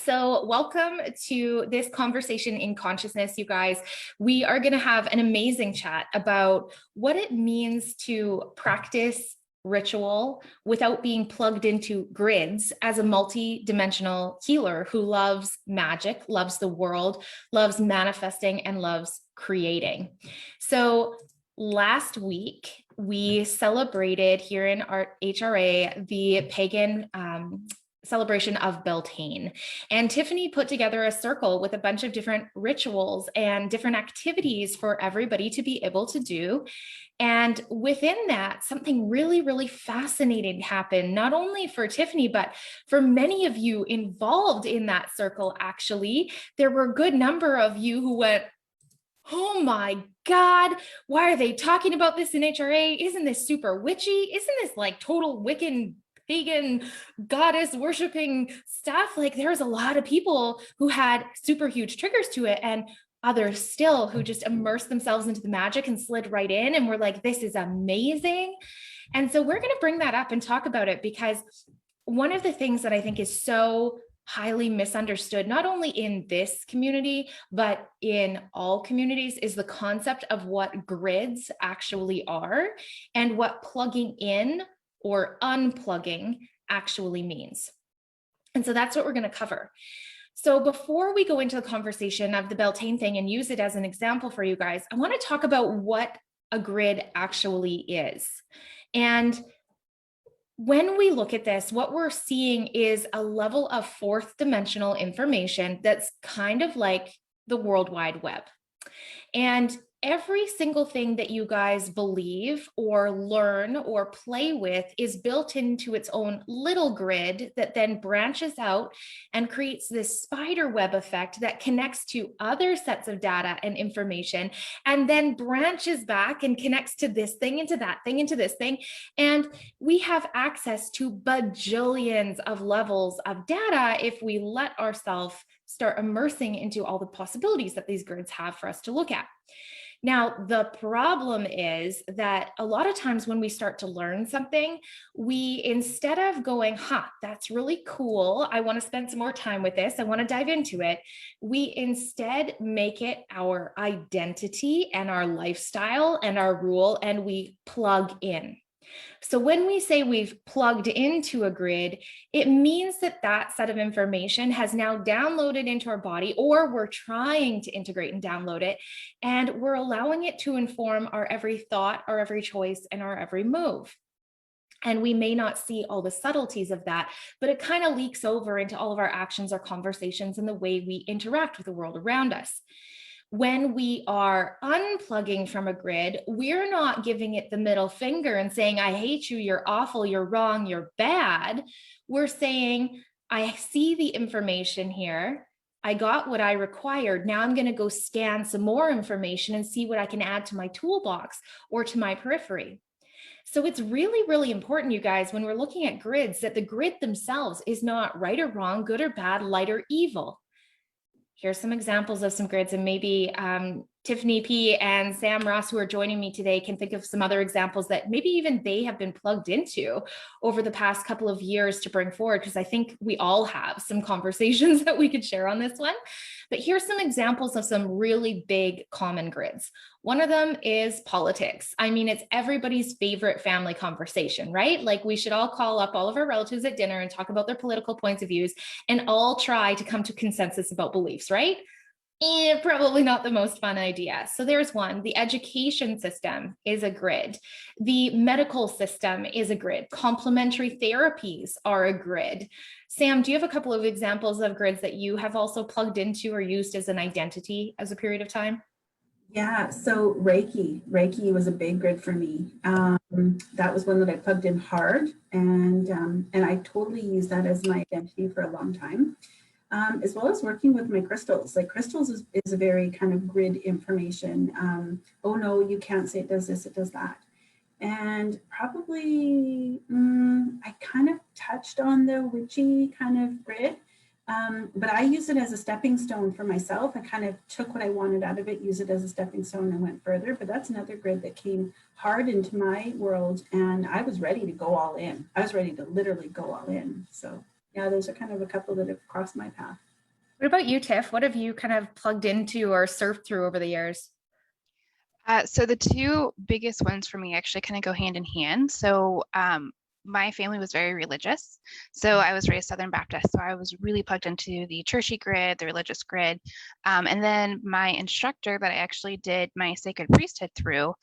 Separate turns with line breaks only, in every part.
So welcome to this conversation in consciousness, you guys. We are going to have an amazing chat about what it means to practice ritual without being plugged into grids as a multi-dimensional healer who loves magic, loves the world, loves manifesting, and loves creating. So last week, we celebrated here in our HRA the pagan celebration of Beltane. And Tiffany put together a circle with a bunch of different rituals and different activities for everybody to be able to do. And within that, something really, really fascinating happened, not only for Tiffany, but for many of you involved in that circle. Actually, there were a good number of you who went, "Oh my God, why are they talking about this in HRA? Isn't this super witchy? Isn't this like total Wiccan pagan goddess worshiping stuff?" Like there's a lot of people who had super huge triggers to it, and others still who just immersed themselves into the magic and slid right in and were like, this is amazing. And so we're going to bring that up and talk about it, because one of the things that I think is so highly misunderstood, not only in this community, but in all communities, is the concept of what grids actually are and what plugging in or unplugging actually means. And so that's what we're going to cover. So before we go into the conversation of the Beltane thing and use it as an example for you guys, I want to talk about what a grid actually is. And when we look at this, what we're seeing is a level of fourth dimensional information that's kind of like the World Wide Web. And every single thing that you guys believe or learn or play with is built into its own little grid that then branches out and creates this spider web effect that connects to other sets of data and information, and then branches back and connects to this thing, into that thing, into this thing. And we have access to bajillions of levels of data if we let ourselves start immersing into all the possibilities that these grids have for us to look at. Now, the problem is that a lot of times when we start to learn something, we, instead of going, that's really cool, I want to spend some more time with this, I want to dive into it, we instead make it our identity and our lifestyle and our rule, and we plug in. So when we say we've plugged into a grid, it means that that set of information has now downloaded into our body, or we're trying to integrate and download it, and we're allowing it to inform our every thought, our every choice, and our every move. And we may not see all the subtleties of that, but it kind of leaks over into all of our actions, our conversations, and the way we interact with the world around us. When we are unplugging from a grid, we're not giving it the middle finger and saying, I hate you, you're awful, you're wrong, you're bad. We're saying, I see the information here. I got what I required. Now I'm going to go scan some more information and see what I can add to my toolbox or to my periphery. So it's really, really important, you guys, when we're looking at grids, that the grid themselves is not right or wrong, good or bad, light or evil. Here's some examples of some grids, and maybe Tiffany P and Sam Ross, who are joining me today, can think of some other examples that maybe even they have been plugged into over the past couple of years to bring forward, because I think we all have some conversations that we could share on this one. But here's some examples of some really big common grids. One of them is politics. I mean, it's everybody's favorite family conversation, right? Like we should all call up all of our relatives at dinner and talk about their political points of views and all try to come to consensus about beliefs, right? Probably not the most fun idea. So there's one. The education system is a grid. The medical system is a grid. Complementary therapies are a grid. Sam, do you have a couple of examples of grids that you have also plugged into or used as an identity as a period of time?
Yeah, so Reiki was a big grid for me. That was one that I plugged in hard, and I totally used that as my identity for a long time. As well as working with my crystals. Like crystals is a very kind of grid information. Oh no, you can't say it does this, it does that. And probably I kind of touched on the witchy kind of grid, but I use it as a stepping stone for myself. I kind of took what I wanted out of it, use it as a stepping stone and went further. But that's another grid that came hard into my world, and I was ready to go all in. I was ready to literally go all in. So yeah, those are kind of a couple that have crossed my path.
What about you, Tiff? What have you kind of plugged into or surfed through over the years?
So the two biggest ones for me actually kind of go hand in hand. So my family was very religious. So I was raised Southern Baptist. So I was really plugged into the churchy grid, the religious grid. And then my instructor that I actually did my sacred priesthood through,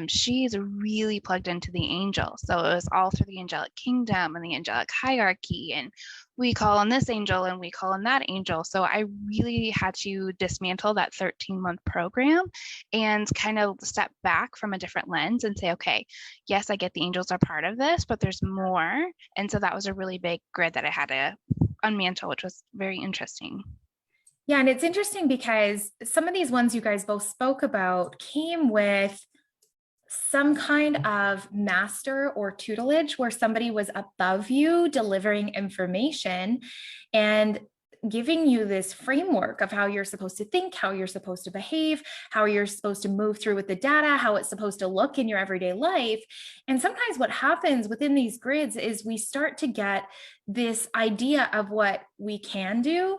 she's really plugged into the angels. So it was all through the angelic kingdom and the angelic hierarchy. And we call on this angel and we call on that angel. So I really had to dismantle that 13-month program and kind of step back from a different lens and say, okay, yes, I get the angels are part of this, but there's more. And so that was a really big grid that I had to unmantle, which was very interesting.
Yeah, and it's interesting because some of these ones you guys both spoke about came with some kind of master or tutelage where somebody was above you delivering information and giving you this framework of how you're supposed to think, how you're supposed to behave, how you're supposed to move through with the data, how it's supposed to look in your everyday life. And sometimes what happens within these grids is we start to get this idea of what we can do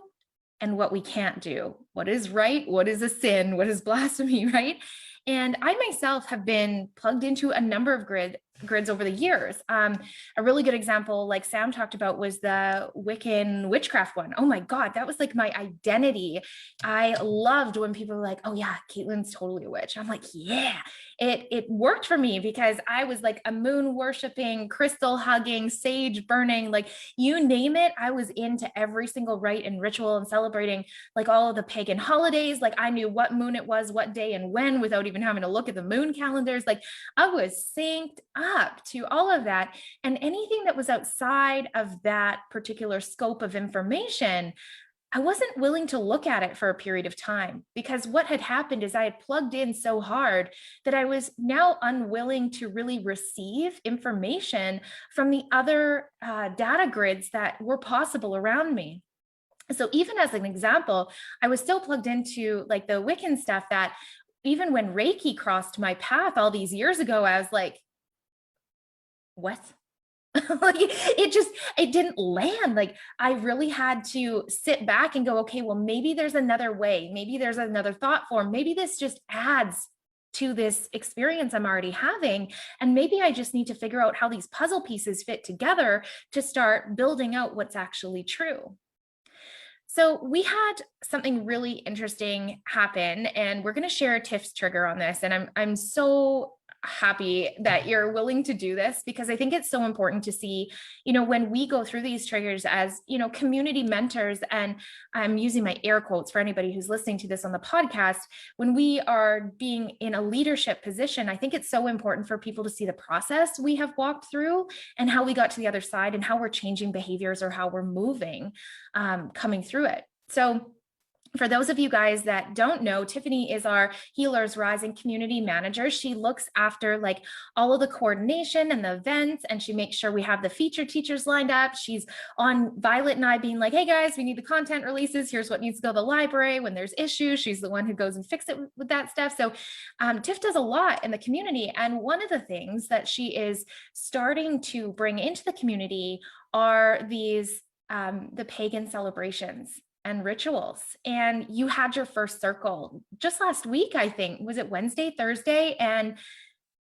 and what we can't do. What is right? What is a sin? What is blasphemy, right? And I myself have been plugged into a number of grids over the years. A really good example, like Sam talked about, was the Wiccan witchcraft one. Oh my God, that was like my identity. I loved when people were like, oh yeah, Caitlin's totally a witch. I'm like, yeah, it worked for me because I was like a moon worshiping, crystal hugging, sage burning, like you name it. I was into every single rite and ritual and celebrating like all of the pagan holidays. Like I knew what moon it was, what day and when, without even having to look at the moon calendars. Like I was synced up to all of that. And anything that was outside of that particular scope of information, I wasn't willing to look at it for a period of time, because what had happened is I had plugged in so hard that I was now unwilling to really receive information from the other data grids that were possible around me. So even as an example, I was still plugged into like the Wiccan stuff that even when Reiki crossed my path all these years ago, I was like, what? Like it didn't land. Like I really had to sit back and go, okay, well, maybe there's another way. Maybe there's another thought form. Maybe this just adds to this experience I'm already having. And maybe I just need to figure out how these puzzle pieces fit together to start building out what's actually true. So we had something really interesting happen, and we're going to share a Tiffs trigger on this. And I'm so happy that you're willing to do this, because I think it's so important to see, when we go through these triggers as, community mentors, and I'm using my air quotes for anybody who's listening to this on the podcast, when we are being in a leadership position, I think it's so important for people to see the process we have walked through and how we got to the other side and how we're changing behaviors or how we're moving, coming through it. So for those of you guys that don't know, Tiffany is our Healers Rising community manager. She looks after like all of the coordination and the events, and she makes sure we have the feature teachers lined up. She's on Violet and I being like, hey guys, we need the content releases. Here's what needs to go to the library. When there's issues, she's the one who goes and fixes it with that stuff. So Tiff does a lot in the community. And one of the things that she is starting to bring into the community are these the pagan celebrations and rituals. And you had your first circle just last week, I think. Was it Wednesday, Thursday? And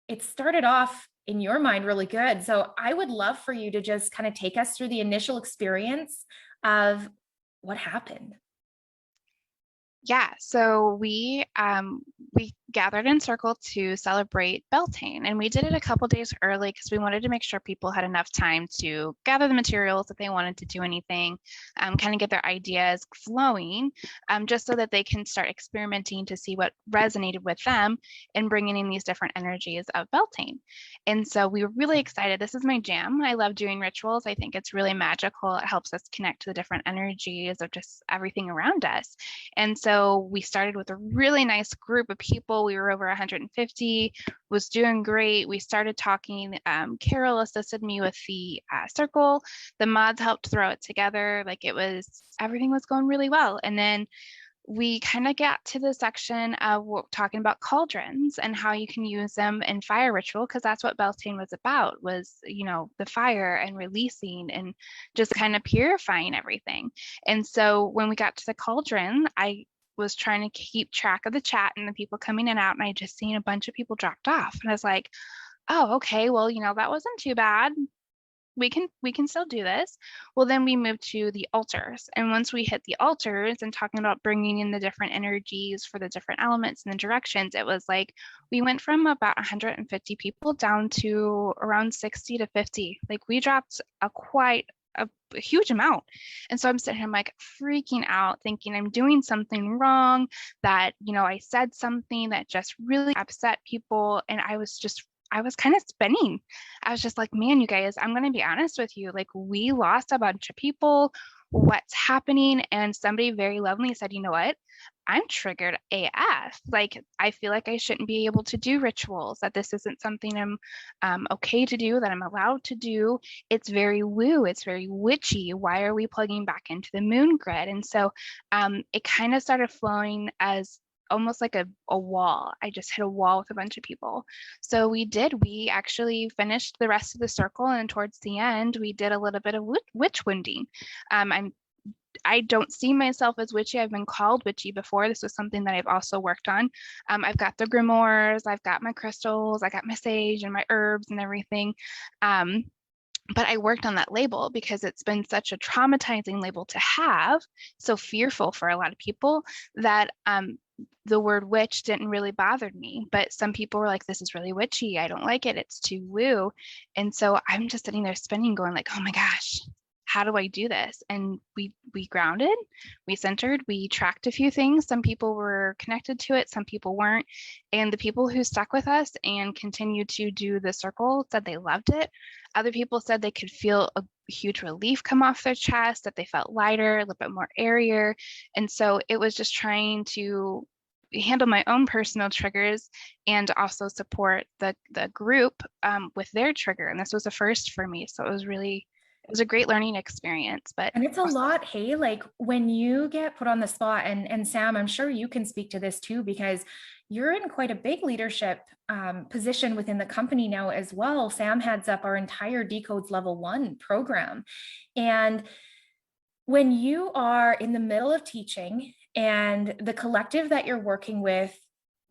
it started off in your mind really good. So I would love for you to just kind of take us through the initial experience of what happened.
Yeah, so we gathered in circle to celebrate Beltane, and we did it a couple days early because we wanted to make sure people had enough time to gather the materials if they wanted to do anything, kind of get their ideas flowing, just so that they can start experimenting to see what resonated with them and bringing in these different energies of Beltane. And so we were really excited. This is my jam. I love doing rituals. I think it's really magical. It helps us connect to the different energies of just everything around us. And so we started with a really nice group of people. We were over 150, was doing great. We started talking. Carol assisted me with the circle. The mods helped throw it together. Like everything was going really well. And then we kind of got to the section of talking about cauldrons and how you can use them in fire ritual, because that's what Beltane was about, was, you know, the fire and releasing and just kind of purifying everything. And so when we got to the cauldron, I was trying to keep track of the chat and the people coming in and out, and I just seen a bunch of people dropped off. And I was like, oh, okay, well, you know, that wasn't too bad. We can still do this. Well, then we moved to the altars. And once we hit the altars and talking about bringing in the different energies for the different elements and the directions, it was like we went from about 150 people down to around 60 to 50. Like we dropped a huge amount. And so I'm sitting here, I'm like freaking out, thinking I'm doing something wrong, that, you know, I said something that just really upset people. And I was kind of spinning. I was just like, man, you guys, I'm going to be honest with you. Like, we lost a bunch of people. What's happening? And somebody very lovingly said, you know what? I'm triggered AF. Like, I feel like I shouldn't be able to do rituals, that this isn't something I'm okay to do, that I'm allowed to do. It's very woo. It's very witchy. Why are we plugging back into the moon grid? And so it kind of started flowing as almost like a wall. I just hit a wall with a bunch of people. So we actually finished the rest of the circle, and towards the end, we did a little bit of witch wounding. I don't see myself as witchy. I've been called witchy before. This was something that I've also worked on. I've got the grimoires, I've got my crystals, I got my sage and my herbs and everything. But I worked on that label because it's been such a traumatizing label to have, so fearful for a lot of people, that the word witch didn't really bother me. But some people were like, this is really witchy. I don't like it. It's too woo. And so I'm just sitting there spinning, going like, oh my gosh, how do I do this? And we grounded, we centered, we tracked a few things. Some people were connected to it, some people weren't. And the people who stuck with us and continued to do the circle said they loved it. Other people said they could feel a huge relief come off their chest, that they felt lighter, a little bit more airier. And so it was just trying to handle my own personal triggers and also support the group with their trigger. And this was a first for me. So it was a great learning experience.
And it's a lot, hey, like when you get put on the spot, and Sam, I'm sure you can speak to this too, because you're in quite a big leadership position within the company now as well. Sam heads up our entire Decodes Level 1 program. And when you are in the middle of teaching and the collective that you're working with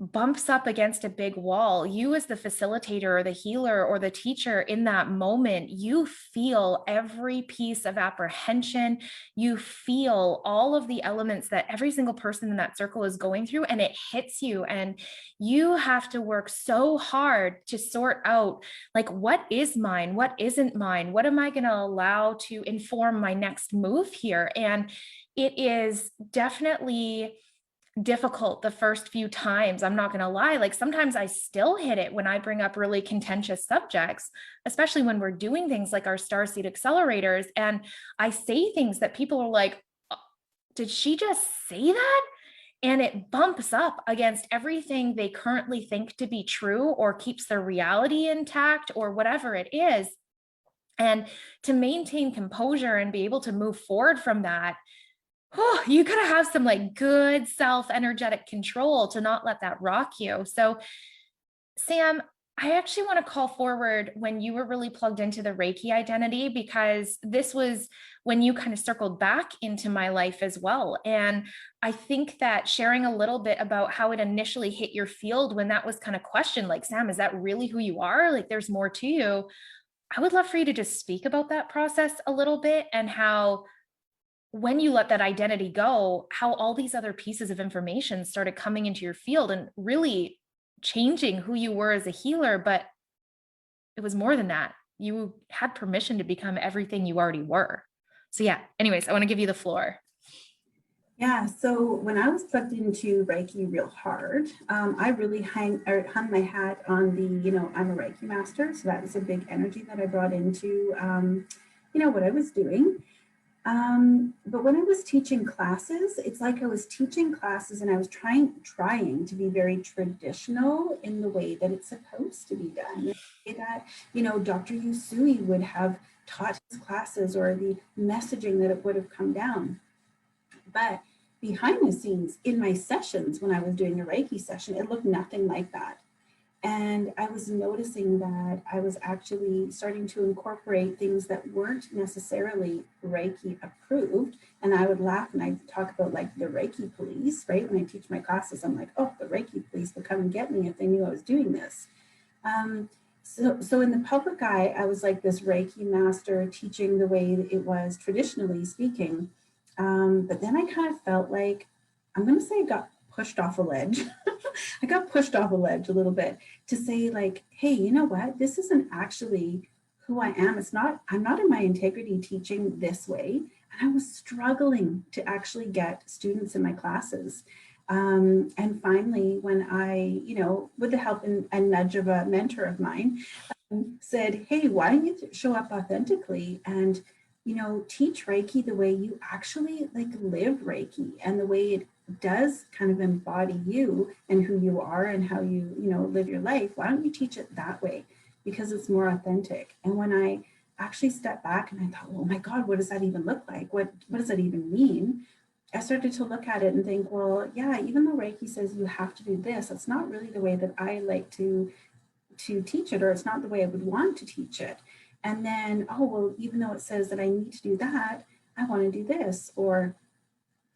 bumps up against a big wall, you as the facilitator or the healer or the teacher in that moment, you feel every piece of apprehension. You feel all of the elements that every single person in that circle is going through, and it hits you. And you have to work so hard to sort out, like, what is mine? What isn't mine? What am I going to allow to inform my next move here? And it is definitely difficult the first few times. I'm not going to lie. Like sometimes I still hit it when I bring up really contentious subjects, especially when we're doing things like our Starseed accelerators. And I say things that people are like, did she just say that? And it bumps up against everything they currently think to be true, or keeps their reality intact, or whatever it is. And to maintain composure and be able to move forward from that, oh, you gotta have some like good self-energetic control to not let that rock you. So Sam, I actually want to call forward when you were really plugged into the Reiki identity, because this was when you kind of circled back into my life as well. And I think that sharing a little bit about how it initially hit your field when that was kind of questioned, like, Sam, is that really who you are? Like, there's more to you. I would love for you to just speak about that process a little bit, and how when you let that identity go, how all these other pieces of information started coming into your field and really changing who you were as a healer. But it was more than that. You had permission to become everything you already were. So yeah, anyways, I want to give you the floor.
Yeah, so when I was plugged into Reiki real hard, I really hung my hat on the, I'm a Reiki master. So that was a big energy that I brought into, what I was doing. But when I was teaching classes, it's like I was teaching classes and I was trying to be very traditional in the way that it's supposed to be done. The way that, Dr. Yusui would have taught his classes, or the messaging that it would have come down. But behind the scenes in my sessions, when I was doing a Reiki session, it looked nothing like that. And I was noticing that I was actually starting to incorporate things that weren't necessarily Reiki approved. And I would laugh and I'd talk about like the Reiki police, right? When I teach my classes, I'm like, oh, the Reiki police would come and get me if they knew I was doing this. So in the public eye, I was like this Reiki master teaching the way that it was traditionally speaking. But then I kind of felt like, I'm going to say I got pushed off a ledge. I got pushed off a ledge a little bit to say like, hey, you know what? This isn't actually who I am. I'm not in my integrity teaching this way. And I was struggling to actually get students in my classes. And finally, when I, with the help and nudge of a mentor of mine, said, hey, why don't you show up authentically and, teach Reiki the way you actually like live Reiki and the way it does kind of embody you and who you are and how you, live your life. Why don't you teach it that way? Because it's more authentic. And when I actually stepped back and I thought, oh my God, what does that even look like? What does that even mean? I started to look at it and think, well, yeah, even though Reiki says you have to do this, it's not really the way that I like to teach it, or it's not the way I would want to teach it. And then, oh, well, even though it says that I need to do that, I want to do this, or,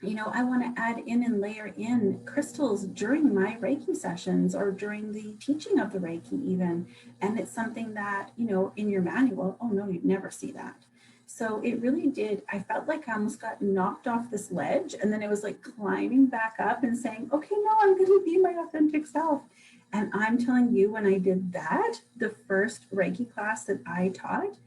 I want to add in and layer in crystals during my Reiki sessions or during the teaching of the Reiki even. And it's something that, in your manual, oh no, you'd never see that. So it really did. I felt like I almost got knocked off this ledge, and then it was like climbing back up and saying, okay, no, I'm going to be my authentic self. And I'm telling you, when I did that, the first Reiki class that I taught,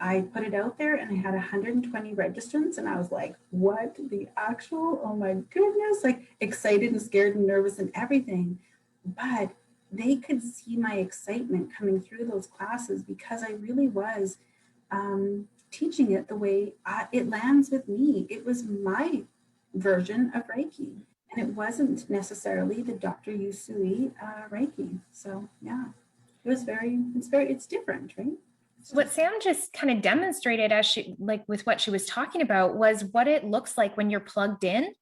I put it out there and I had 120 registrants, and I was like, what the actual, oh my goodness, like excited and scared and nervous and everything. But they could see my excitement coming through those classes because I really was teaching it the way it lands with me. It was my version of Reiki, and it wasn't necessarily the Dr. Usui Reiki. So yeah, it's different, right?
What Sam just kind of demonstrated as with what she was talking about was what it looks like when you're plugged in.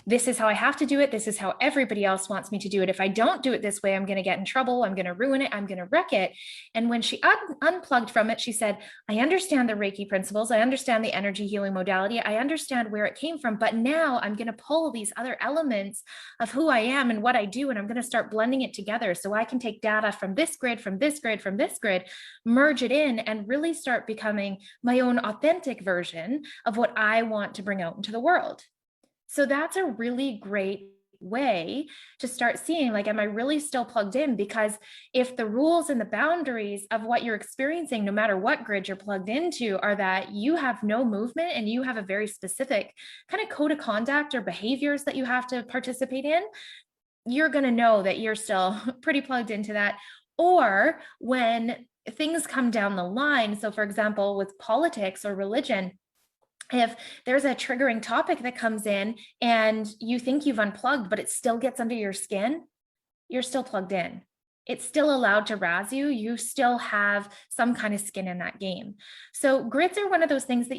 This is how I have to do it. This is how everybody else wants me to do it. If I don't do it this way, I'm going to get in trouble. I'm going to ruin it. I'm going to wreck it. And when she unplugged from it, she said, I understand the Reiki principles. I understand the energy healing modality. I understand where it came from. But now I'm going to pull these other elements of who I am and what I do, and I'm going to start blending it together so I can take data from this grid, from this grid, from this grid, merge it in, and really start becoming my own authentic version of what I want to bring out into the world. So that's a really great way to start seeing, like, am I really still plugged in? Because if the rules and the boundaries of what you're experiencing, no matter what grid you're plugged into, are that you have no movement and you have a very specific kind of code of conduct or behaviors that you have to participate in, you're going to know that you're still pretty plugged into that. Or when things come down the line, so for example, with politics or religion, if there's a triggering topic that comes in and you think you've unplugged, but it still gets under your skin, you're still plugged in. It's still allowed to razz you. You still have some kind of skin in that game. So grids are one of those things that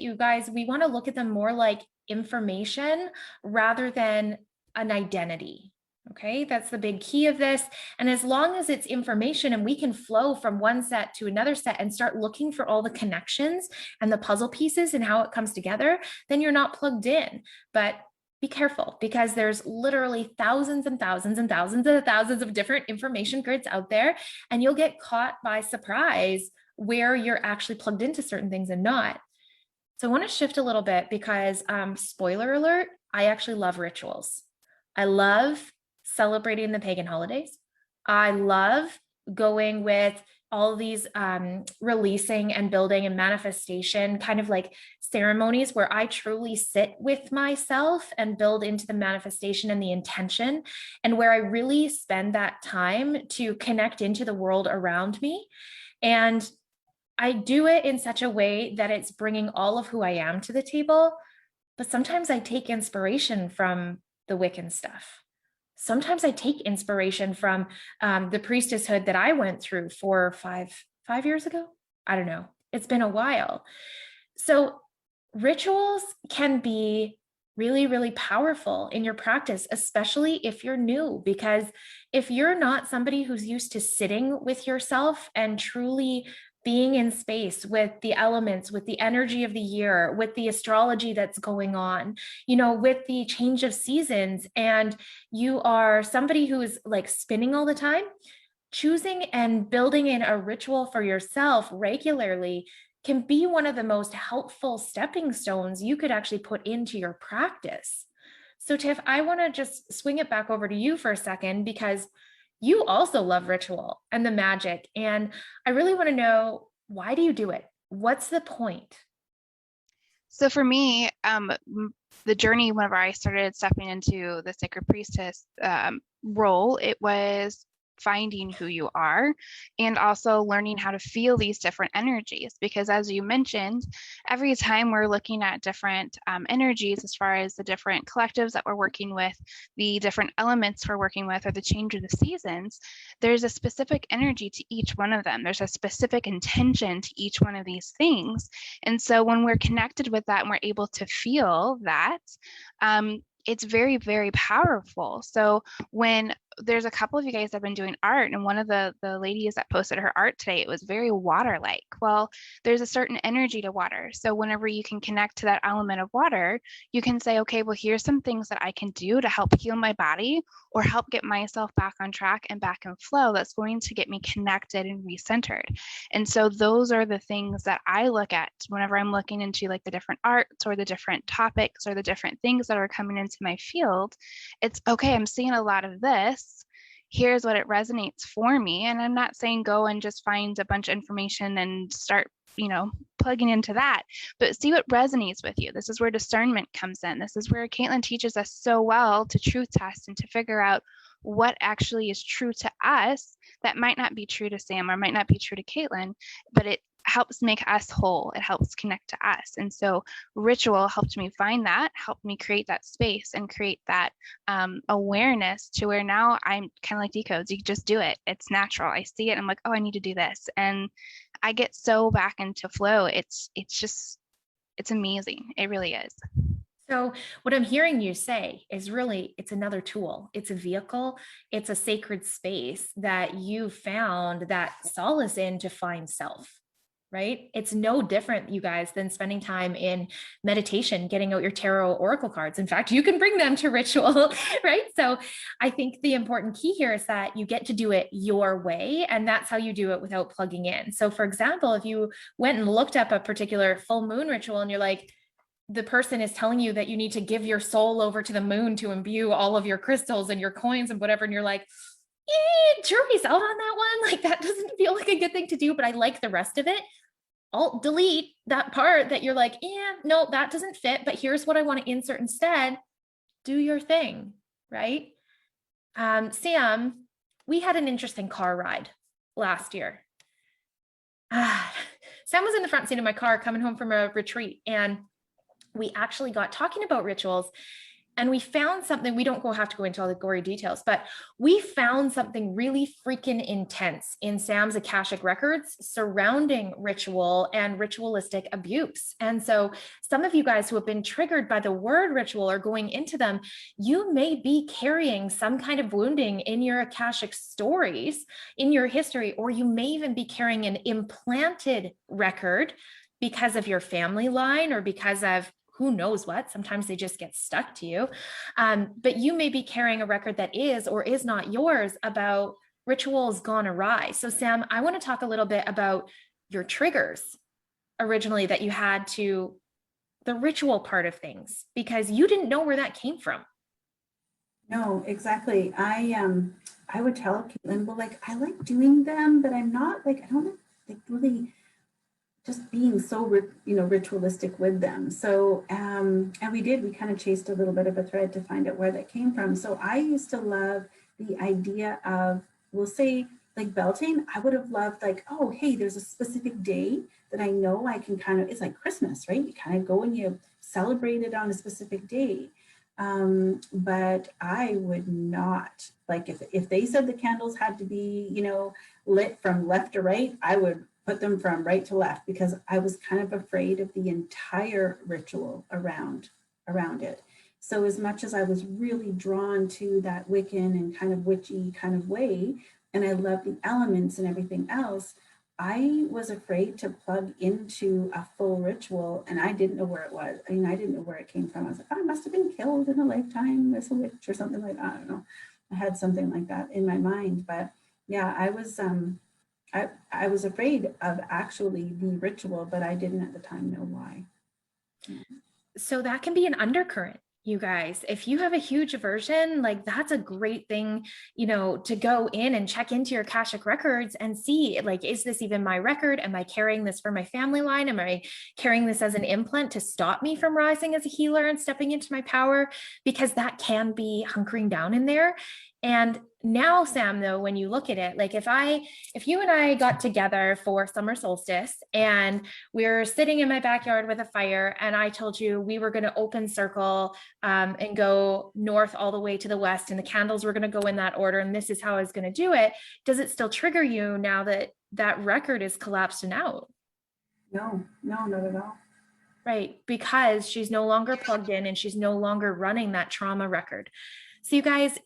we want to look at them more like information rather than an identity. Okay, that's the big key of this. And as long as it's information and we can flow from one set to another set and start looking for all the connections and the puzzle pieces and how it comes together, then you're not plugged in. But be careful, because there's literally thousands and thousands and thousands and thousands of different information grids out there, and you'll get caught by surprise where you're actually plugged into certain things and not. So I want to shift a little bit because, spoiler alert, I actually love rituals. I love celebrating the pagan holidays. I love going with all these releasing and building and manifestation kind of like ceremonies where I truly sit with myself and build into the manifestation and the intention, and where I really spend that time to connect into the world around me. And I do it in such a way that it's bringing all of who I am to the table. But sometimes I take inspiration from the Wiccan stuff. Sometimes I take inspiration from the priestesshood that I went through 4 or 5 years ago. I don't know. It's been a while. So rituals can be really, really powerful in your practice, especially if you're new, because if you're not somebody who's used to sitting with yourself and truly being in space with the elements, with the energy of the year, with the astrology that's going on, you know, with the change of seasons, and you are somebody who is like spinning all the time, choosing and building in a ritual for yourself regularly can be one of the most helpful stepping stones you could actually put into your practice. So Tiff, I want to just swing it back over to you for a second, because you also love ritual and the magic. And I really want to know, why do you do it? What's the point?
So for me, the journey, whenever I started stepping into the sacred priestess role, it was finding who you are and also learning how to feel these different energies. Because as you mentioned, every time we're looking at different energies, as far as the different collectives that we're working with, the different elements we're working with, or the change of the seasons, there's a specific energy to each one of them. There's a specific intention to each one of these things. And so when we're connected with that and we're able to feel that, it's very, very powerful. So when there's a couple of you guys that have been doing art, and one of the ladies that posted her art today, it was very water-like. Well, there's a certain energy to water. So whenever you can connect to that element of water, you can say, okay, well, here's some things that I can do to help heal my body or help get myself back on track and back in flow that's going to get me connected and recentered. And so those are the things that I look at whenever I'm looking into like the different arts or the different topics or the different things that are coming into my field. It's okay, I'm seeing a lot of this. Here's what it resonates for me. And I'm not saying go and just find a bunch of information and start, plugging into that, but see what resonates with you. This is where discernment comes in. This is where Caitlin teaches us so well to truth test and to figure out what actually is true to us that might not be true to Sam or might not be true to Caitlin, but it helps make us whole. It helps connect to us. And so ritual helped me find that, helped me create that space and create that awareness to where now I'm kind of like decodes. You just do it. It's natural. I see it. I'm like, oh, I need to do this. And I get so back into flow. It's amazing. It really is.
So what I'm hearing you say is really, it's another tool. It's a vehicle. It's a sacred space that you found that solace in to find self. Right? It's no different, you guys, than spending time in meditation, getting out your tarot oracle cards. In fact, you can bring them to ritual, right? So I think the important key here is that you get to do it your way, and that's how you do it without plugging in. So for example, if you went and looked up a particular full moon ritual and you're like, the person is telling you that you need to give your soul over to the moon to imbue all of your crystals and your coins and whatever, and you're like, jury's out on that one. Like, that doesn't feel like a good thing to do, but I like the rest of it. I'll delete that part that you're like, no, that doesn't fit, but here's what I want to insert instead. Do your thing, right? Sam, we had an interesting car ride last year. Sam was in the front seat of my car coming home from a retreat, and we actually got talking about rituals. And we found something, we don't have to go into all the gory details, but we found something really freaking intense in Sam's Akashic records surrounding ritual and ritualistic abuse. And so some of you guys who have been triggered by the word ritual or going into them, you may be carrying some kind of wounding in your Akashic stories, in your history, or you may even be carrying an implanted record because of your family line or because of who knows what. Sometimes they just get stuck to you. But you may be carrying a record that is or is not yours about rituals gone awry. So Sam, I want to talk a little bit about your triggers originally that you had to the ritual part of things, because you didn't know where that came from.
No, exactly. I would tell Caitlin, well, like, I like doing them, but I'm not like, I don't like really just being so, ritualistic with them. So, and we kind of chased a little bit of a thread to find out where that came from. So I used to love the idea of, we'll say like Beltane, I would have loved like, oh, hey, there's a specific day that I know I can kind of, it's like Christmas, right? You kind of go and you celebrate it on a specific day. But I would not, like, if they said the candles had to be, lit from left to right, I would put them from right to left, because I was kind of afraid of the entire ritual around it. So as much as I was really drawn to that Wiccan and kind of witchy kind of way, and I love the elements and everything else, I was afraid to plug into a full ritual, and I didn't know where it was. I mean, I didn't know where it came from. I was like, oh, I must have been killed in a lifetime as a witch or something like that. I don't know. I had something like that in my mind, but yeah, I was afraid of actually the ritual, but I didn't at the time know why.
So that can be an undercurrent, you guys. If you have a huge aversion, like that's a great thing, you know, to go in and check into your Akashic records and see, like, is this even my record? Am I carrying this for my family line? Am I carrying this as an implant to stop me from rising as a healer and stepping into my power? Because that can be hunkering down in there. And now, Sam, though, when you look at it, like if you and I got together for summer solstice and we're sitting in my backyard with a fire, and I told you we were going to open circle and go north all the way to the west, and the candles were going to go in that order, and this is how I was going to do it, does it still trigger you now that that record is collapsed and out?
No, not at all.
Right, because she's no longer plugged in and she's no longer running that trauma record. So you guys,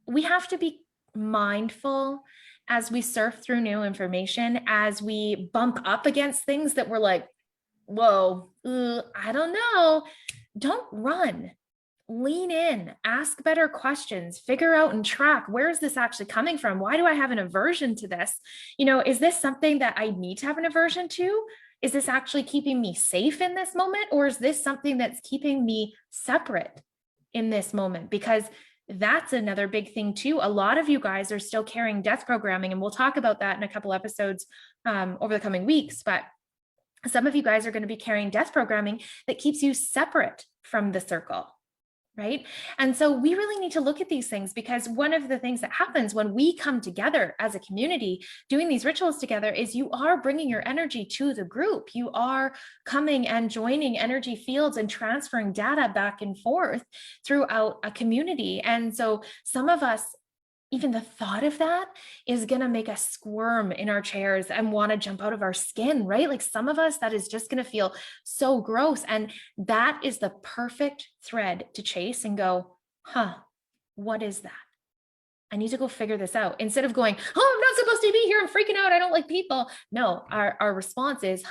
we have to be mindful as we surf through new information, as we bump up against things that we're like, whoa, I don't know. Don't run. Lean in, ask better questions, figure out and track, where is this actually coming from? Why do I have an aversion to this? You know, is this something that I need to have an aversion to? Is this actually keeping me safe in this moment? Or is this something that's keeping me separate in this moment? Because that's another big thing too. A lot of you guys are still carrying death programming, and we'll talk about that in a couple episodes over the coming weeks. But some of you guys are going to be carrying death programming that keeps you separate from the circle, right? And so we really need to look at these things, because one of the things that happens when we come together as a community doing these rituals together is you are bringing your energy to the group. You are coming and joining energy fields and transferring data back and forth throughout a community. And so some of us, even the thought of that is going to make us squirm in our chairs and want to jump out of our skin, right? Like some of us, that is just going to feel so gross. And that is the perfect thread to chase and go, what is that? I need to go figure this out. Instead of going, oh, I'm not supposed to be here, I'm freaking out, I don't like people. No, our response is,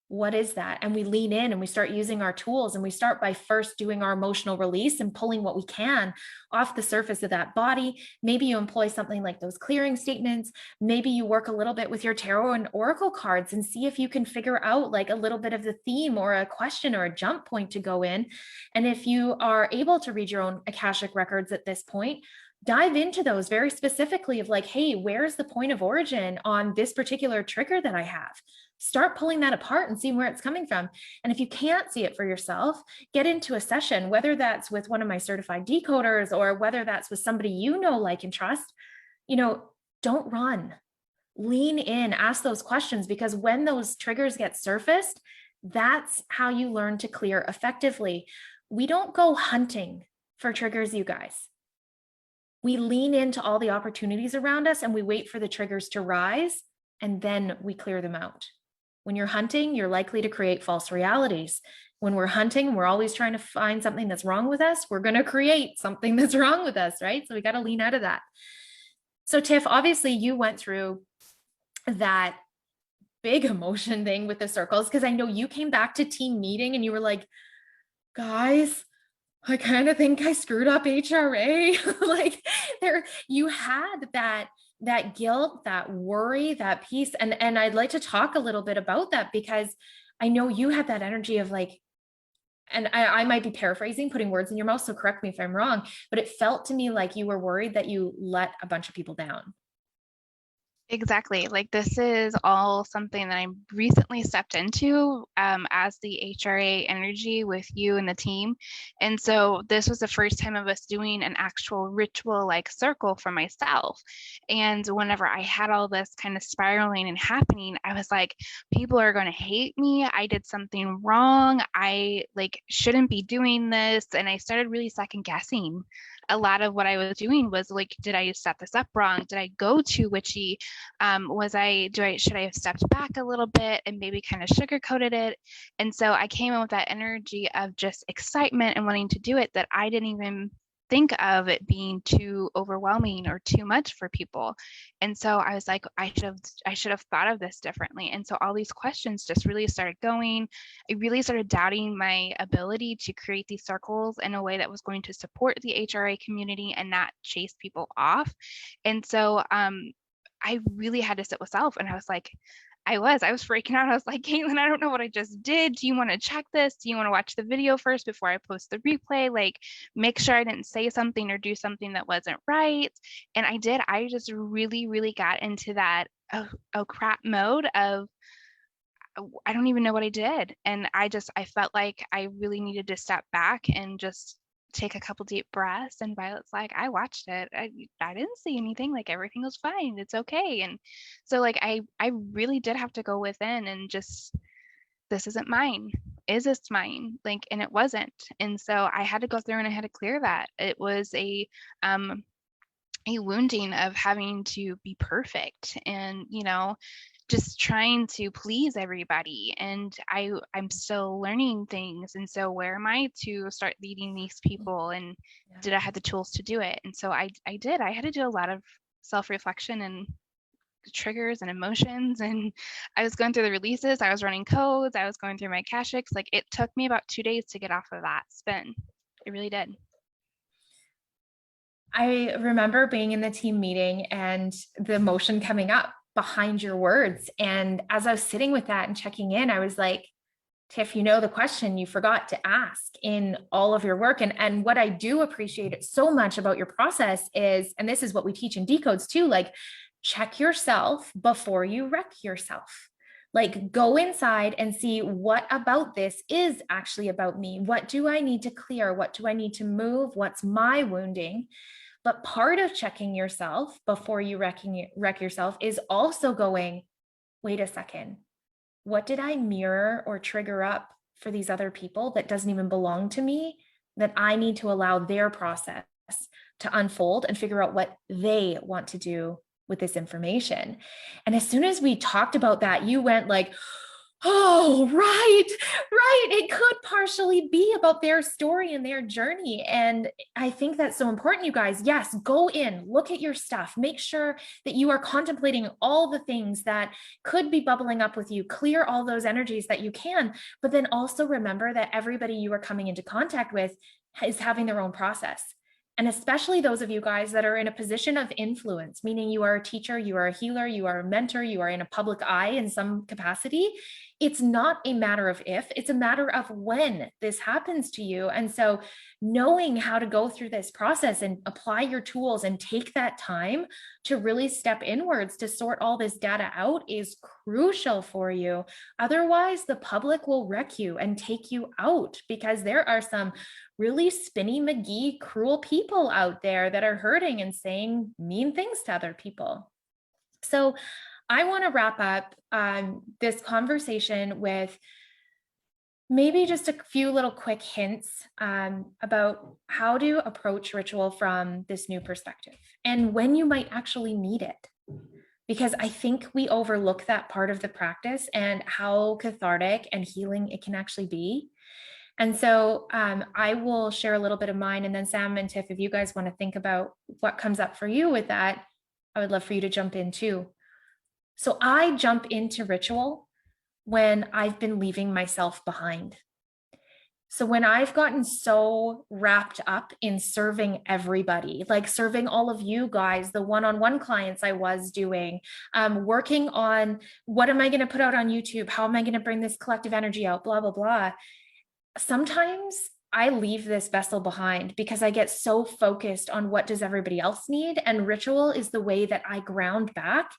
what is that? And we lean in and we start using our tools, and we start by first doing our emotional release and pulling what we can off the surface of that body. Maybe you employ something like those clearing statements. Maybe you work a little bit with your tarot and oracle cards and see if you can figure out like a little bit of the theme or a question or a jump point to go in. And if you are able to read your own Akashic records at this point, dive into those very specifically of like, hey, where's the point of origin on this particular trigger that I have? Start pulling that apart and seeing where it's coming from. And if you can't see it for yourself, get into a session, whether that's with one of my certified decoders or whether that's with somebody you know, like, and trust. You know, don't run. Lean in, ask those questions, because when those triggers get surfaced, that's how you learn to clear effectively. We don't go hunting for triggers, you guys. We lean into all the opportunities around us and we wait for the triggers to rise, and then we clear them out. When you're hunting, you're likely to create false realities. When we're hunting, we're always trying to find something that's wrong with us. We're going to create something that's wrong with us, right? So we got to lean out of that. So Tiff, obviously you went through that big emotion thing with the circles, because I know you came back to team meeting and you were like, guys, I kind of think I screwed up HRA. Like you had that guilt, that worry, that peace. And I'd like to talk a little bit about that, because I know you had that energy of like, and I might be paraphrasing, putting words in your mouth, so correct me if I'm wrong, but it felt to me like you were worried that you let a bunch of people down.
Exactly. Like this is all something that I recently stepped into as the HRA energy with you and the team. And so this was the first time of us doing an actual ritual like circle for myself. And whenever I had all this kind of spiraling and happening, I was like, people are going to hate me. I did something wrong. I like shouldn't be doing this. And I started really second guessing a lot of what I was doing was like, did I set this up wrong? Did I go too witchy? Should I have stepped back a little bit and maybe kind of sugarcoated it? And so I came in with that energy of just excitement and wanting to do it, that I didn't even think of it being too overwhelming or too much for people. And so I was like, I should have thought of this differently. And so all these questions just really started going. I really started doubting my ability to create these circles in a way that was going to support the HRA community and not chase people off. And so I really had to sit with self, and I was like, I was freaking out. I was like, Caitlin, I don't know what I just did. Do you want to check this? Do you want to watch the video first before I post the replay? Like, make sure I didn't say something or do something that wasn't right. And I did. I just really, really got into that oh crap mode of, I don't even know what I did. And I felt like I really needed to step back and just take a couple deep breaths. And Violet's like, I watched it. I didn't see anything. Like, everything was fine. It's okay. And so like I really did have to go within and just, this isn't mine. Is this mine? Like, and it wasn't. And so I had to go through and I had to clear that. It was a wounding of having to be perfect and, just trying to please everybody. And I'm still learning things. And so where am I to start leading these people? And did I have the tools to do it? And so I did. I had to do a lot of self-reflection and triggers and emotions. And I was going through the releases. I was running codes. I was going through my Akashics. Like, it took me about 2 days to get off of that spin. It really did.
I remember being in the team meeting and the emotion coming up behind your words. And as I was sitting with that and checking in, I was like, Tiff, the question you forgot to ask in all of your work. And what I do appreciate so much about your process is, and this is what we teach in Decodes too, like, check yourself before you wreck yourself. Like, go inside and see, what about this is actually about me? What do I need to clear? What do I need to move? What's my wounding? But part of checking yourself before you wreck yourself is also going, wait a second, what did I mirror or trigger up for these other people that doesn't even belong to me, that I need to allow their process to unfold and figure out what they want to do with this information? And as soon as we talked about that, you went like, oh, right. It could partially be about their story and their journey. And I think that's so important, you guys. Yes, go in, look at your stuff, make sure that you are contemplating all the things that could be bubbling up with you, clear all those energies that you can, but then also remember that everybody you are coming into contact with is having their own process. And especially those of you guys that are in a position of influence, meaning you are a teacher, you are a healer, you are a mentor, you are in a public eye in some capacity. It's not a matter of if, it's a matter of when this happens to you. And so knowing how to go through this process and apply your tools and take that time to really step inwards to sort all this data out is crucial for you. Otherwise, the public will wreck you and take you out, because there are some really spinny McGee, cruel people out there that are hurting and saying mean things to other people. So I want to wrap up this conversation with maybe just a few little quick hints about how to approach ritual from this new perspective and when you might actually need it. Because I think we overlook that part of the practice and how cathartic and healing it can actually be. And so I will share a little bit of mine, and then Sam and Tiff, if you guys want to think about what comes up for you with that, I would love for you to jump in too. So I jump into ritual when I've been leaving myself behind. So when I've gotten so wrapped up in serving everybody, like serving all of you guys, the one-on-one clients I was doing, working on what am I going to put out on YouTube? How am I going to bring this collective energy out? Blah, blah, blah. Sometimes I leave this vessel behind because I get so focused on what does everybody else need. And ritual is the way that I ground back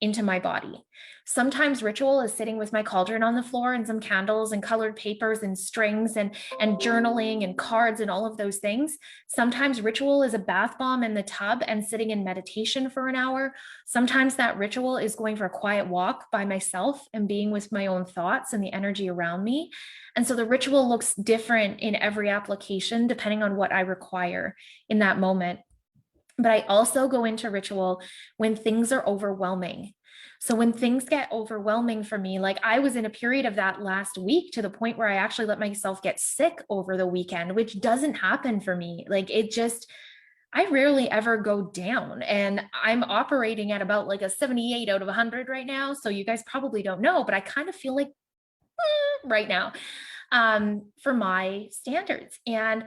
into my body. Sometimes ritual is sitting with my cauldron on the floor and some candles and colored papers and strings and journaling and cards and all of those things. Sometimes ritual is a bath bomb in the tub and sitting in meditation for an hour. Sometimes that ritual is going for a quiet walk by myself and being with my own thoughts and the energy around me. And so the ritual looks different in every application, depending on what I require in that moment. But I also go into ritual when things are overwhelming. So when things get overwhelming for me, like I was in a period of that last week to the point where I actually let myself get sick over the weekend, which doesn't happen for me. Like it just, I rarely ever go down, and I'm operating at about like a 78 out of 100 right now. So you guys probably don't know, but I kind of feel like right now for my standards. And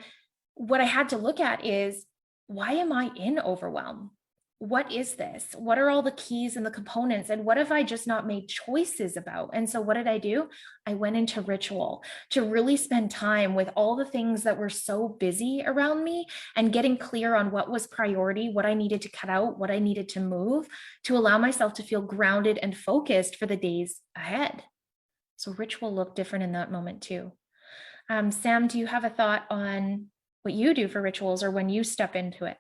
what I had to look at is, why am I in overwhelm? What is this? What are all the keys and the components? And what have I just not made choices about? And so what did I do? I went into ritual to really spend time with all the things that were so busy around me and getting clear on what was priority, what I needed to cut out, what I needed to move to allow myself to feel grounded and focused for the days ahead. So ritual looked different in that moment too. Sam, do you have a thought on what you do for rituals or when you step into it?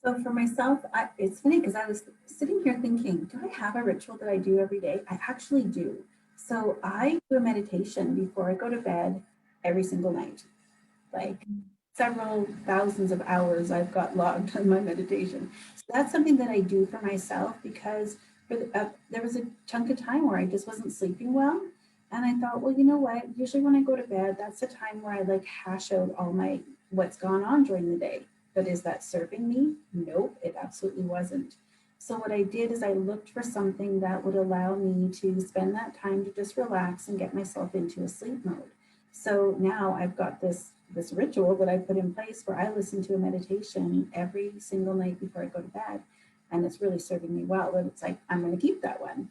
So for myself, it's funny because I was sitting here thinking, do I have a ritual that I do every day? I actually do. So I do a meditation before I go to bed every single night. Like several thousands of hours I've got logged on my meditation. So that's something that I do for myself because there was a chunk of time where I just wasn't sleeping well. And I thought, well, you know what? Usually when I go to bed, that's the time where I like hash out all my what's gone on during the day. But is that serving me? Nope, it absolutely wasn't. So what I did is I looked for something that would allow me to spend that time to just relax and get myself into a sleep mode. So now I've got this ritual that I put in place where I listen to a meditation every single night before I go to bed. And it's really serving me well. And it's like, I'm going to keep that one.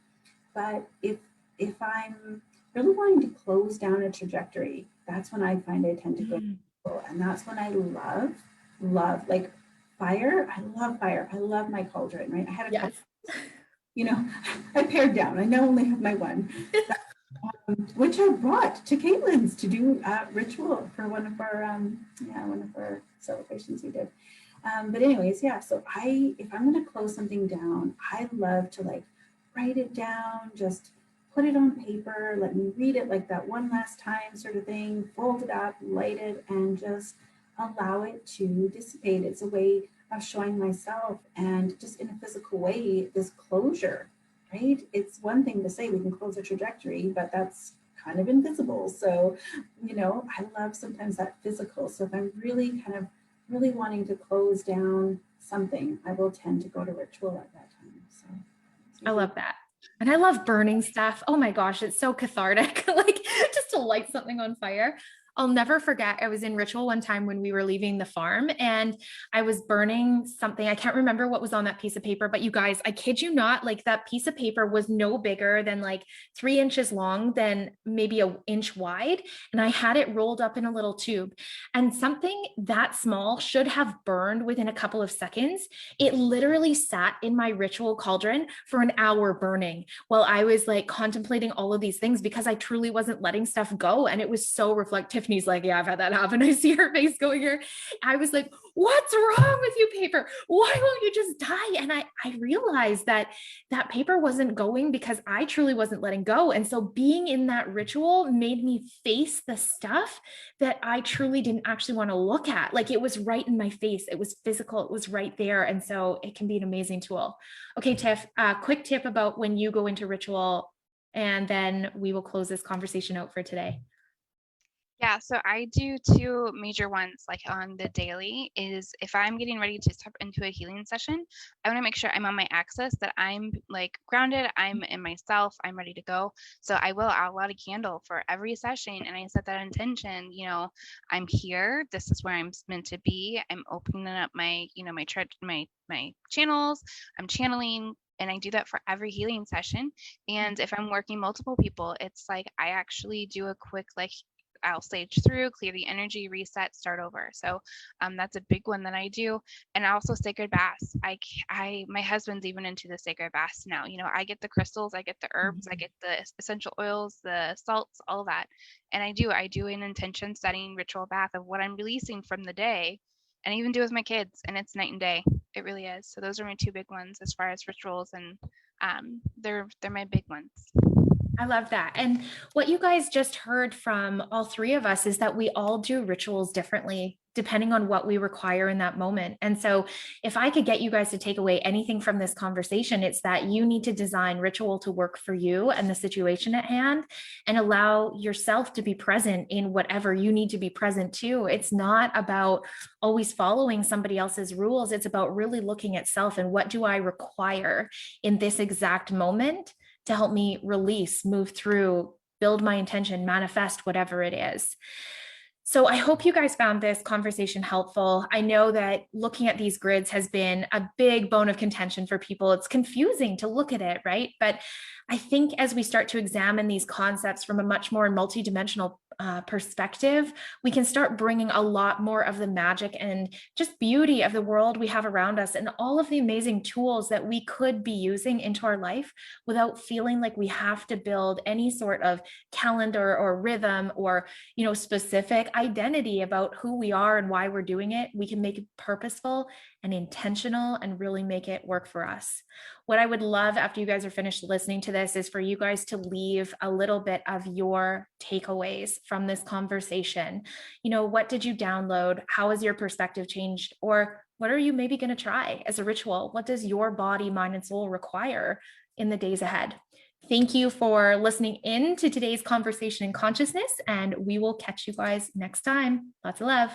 But if I'm really wanting to close down a trajectory, that's when I find I tend to go to ritual. And that's when I love like fire. I love fire. I love my cauldron, right? I had a I pared down. I now only have my one, which I brought to Caitlin's to do a ritual for one of our celebrations we did. But anyways, yeah. So if I'm going to close something down, I love to like write it down, just put it on paper, let me read it like that one last time sort of thing, fold it up, light it, and just allow it to dissipate. It's a way of showing myself and just in a physical way, this closure, right? It's one thing to say we can close a trajectory, but that's kind of invisible. So, I love sometimes that physical. So if I'm really wanting to close down something, I will tend to go to ritual at that time. So
I love that. And I love burning stuff. Oh my gosh, it's so cathartic, like just to light something on fire. I'll never forget, I was in ritual one time when we were leaving the farm and I was burning something. I can't remember what was on that piece of paper, but you guys, I kid you not, like that piece of paper was no bigger than like 3 inches long, than maybe an inch wide. And I had it rolled up in a little tube, and something that small should have burned within a couple of seconds. It literally sat in my ritual cauldron for an hour burning while I was like contemplating all of these things because I truly wasn't letting stuff go. And it was so reflective. Tiffany's like, yeah, I've had that happen. I see her face going here. I was like, what's wrong with you, paper? Why won't you just die? And I realized that paper wasn't going because I truly wasn't letting go. And so being in that ritual made me face the stuff that I truly didn't actually want to look at. Like it was right in my face. It was physical. It was right there. And so it can be an amazing tool. Okay, Tiff, quick tip about when you go into ritual, and then we will close this conversation out for today.
Yeah, so I do 2 major ones like on the daily is if I'm getting ready to step into a healing session, I want to make sure I'm on my axis, that I'm like grounded, I'm in myself, I'm ready to go. So I will light a candle for every session and I set that intention, I'm here, this is where I'm meant to be. I'm opening up my, my channels, I'm channeling. And I do that for every healing session. And if I'm working multiple people, it's like I actually do a quick I'll sage through, clear the energy, reset, start over. So that's a big one that I do. And also sacred baths. My husband's even into the sacred baths now. I get the crystals, I get the herbs, I get the essential oils, the salts, all of that. And I do an intention setting ritual bath of what I'm releasing from the day. And I even do with my kids, and it's night and day. It really is. So those are my 2 big ones as far as rituals, and they're my big ones.
I love that. And what you guys just heard from all three of us is that we all do rituals differently depending on what we require in that moment. And so if I could get you guys to take away anything from this conversation, it's that you need to design ritual to work for you and the situation at hand, and allow yourself to be present in whatever you need to be present to. It's not about always following somebody else's rules. It's about really looking at self and what do I require in this exact moment to help me release, move through, build my intention, manifest whatever it is. So I hope you guys found this conversation helpful. I know that looking at these grids has been a big bone of contention for people. It's confusing to look at it, right? But I think as we start to examine these concepts from a much more multidimensional perspective, we can start bringing a lot more of the magic and just beauty of the world we have around us and all of the amazing tools that we could be using into our life without feeling like we have to build any sort of calendar or rhythm or, specific identity about who we are and why we're doing it. We can make it purposeful and intentional and really make it work for us. What I would love after you guys are finished listening to this is for you guys to leave a little bit of your takeaways from this conversation. What did you download? How has your perspective changed? Or what are you maybe going to try as a ritual? What does your body, mind, and soul require in the days ahead? Thank you for listening in to today's conversation in consciousness, and we will catch you guys next time. Lots of love.